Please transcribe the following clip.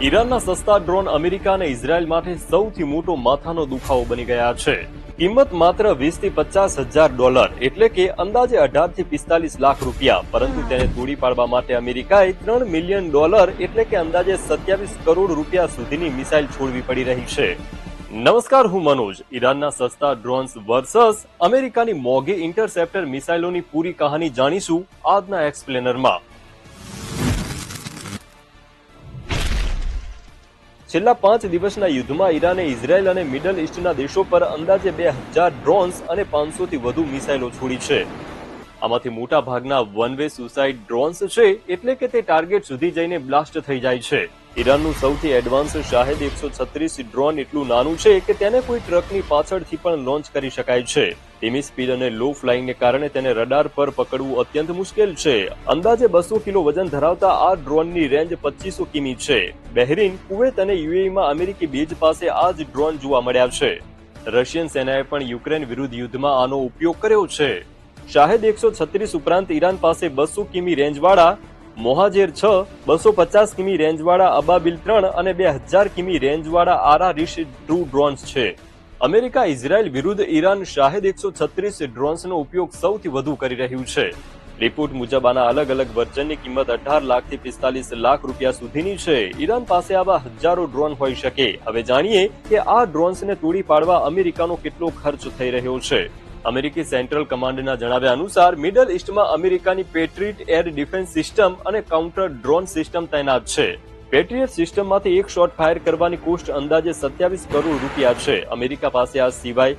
ઈરાનના સસ્તા drone America અને ઇઝરાયલ માટે સૌથી મોટો માથાનો દુખાવો બની ગયા છે. કિંમત માત્ર 20 થી 50 હજાર ડોલર એટલે કે અંદાજે 18 થી 45 લાખ રૂપિયા. પરંતુ તેને તોડી પાડવા માટે અમેરિકાએ $3 મિલિયન એટલે કે અંદાજે 27 કરોડ રૂપિયા સુધીની મિસાઇલ છોડવી પડી રહી છે. નમસ્કાર, હું મનોજ. ઈરાનના સસ્તા ડ્રોન્સ વર્સસ અમેરિકાની મોંઘી ઇન્ટરસેપ્ટર મિસાઇલોની પૂરી કહાની જાણીશું આજના એક્સપ્લેનરમાં. છેલ્લા 5 દિવસના યુદ્ધમાં ઈરાને ઇઝરાયલ અને મિડલ ઇસ્ટના દેશો પર અંદાજે 2000 ડ્રોન્સ અને 500 થી વધુ મિસાઇલો છોડી છે. આમાંથી મોટા ભાગના વન વે સુસાઇડ ડ્રોન્સ છે, એટલે કે તે ટાર્ગેટ સુધી જઈને બ્લાસ્ટ થઈ જાય છે. ઈરાનનું સૌથી એડવાન્સ શાહેદ 136 ડ્રોન એટલું નાનું છે કે તેને કોઈ ટ્રકની પાછળથી પણ લોન્ચ કરી શકાય છે. ધીમી સ્પીડ અને લો ફ્લાઇંગને કારણે તેને રડાર પર પકડવું અત્યંત મુશ્કેલ છે. અંદાજે 200 કિલો વજન ધરાવતા આ ડ્રોનની રેન્જ 2500 કિમી છે. બહેરીન, કુવેત અને યુએઈમાં અમેરિકી બેઝ પાસે આ જ ડ્રોન જોવા મળ્યા છે. રશિયન સેનાએ પણ યુક્રેન વિરુદ્ધ યુદ્ધમાં આનો ઉપયોગ કર્યો છે. શાહેદ 136 ઉપરાંત ઈરાન પાસે 200 કિમી રેન્જવાળા મોહાજેર 6, 250 કિમી રેન્જવાળા અબાબિલ 3 અને 2000 કિમી રેન્જવાળા આરા રિશ 2 ડ્રોન્સ છે. અમેરિકા ઇઝરાયલ વિરુદ્ધ ઈરાન શાહેદ 136 ડ્રોન્સનો ઉપયોગ સૌથી વધુ કરી રહ્યું છે. રિપોર્ટ મુજબ આના અલગ અલગ વર્ઝનની કિંમત 18 લાખથી 45 લાખ રૂપિયા સુધીની છે. ઈરાન પાસે આવા હજારો ડ્રોન હોઈ શકે. હવે જાણીએ કે આ ડ્રોન્સને તોડી પાડવા અમેરિકાનો કેટલો ખર્ચ થઈ રહ્યો છે. અમેરિકી સેન્ટ્રલ કમાન્ડના જણાવ્યા અનુસાર મિડલ ઇસ્ટમાં અમેરિકાની પેટ્રિયટ એર ડિફેન્સ સિસ્ટમ અને કાઉન્ટર ડ્રોન સિસ્ટમ તૈનાત છે. પેટ્રિયટ સિસ્ટમમાંથી એક શોટ ફાયર કરવાની કોસ્ટ અંદાજે 27 કરોડ રૂપિયા છે. અમેરિકા પાસે આ સિવાય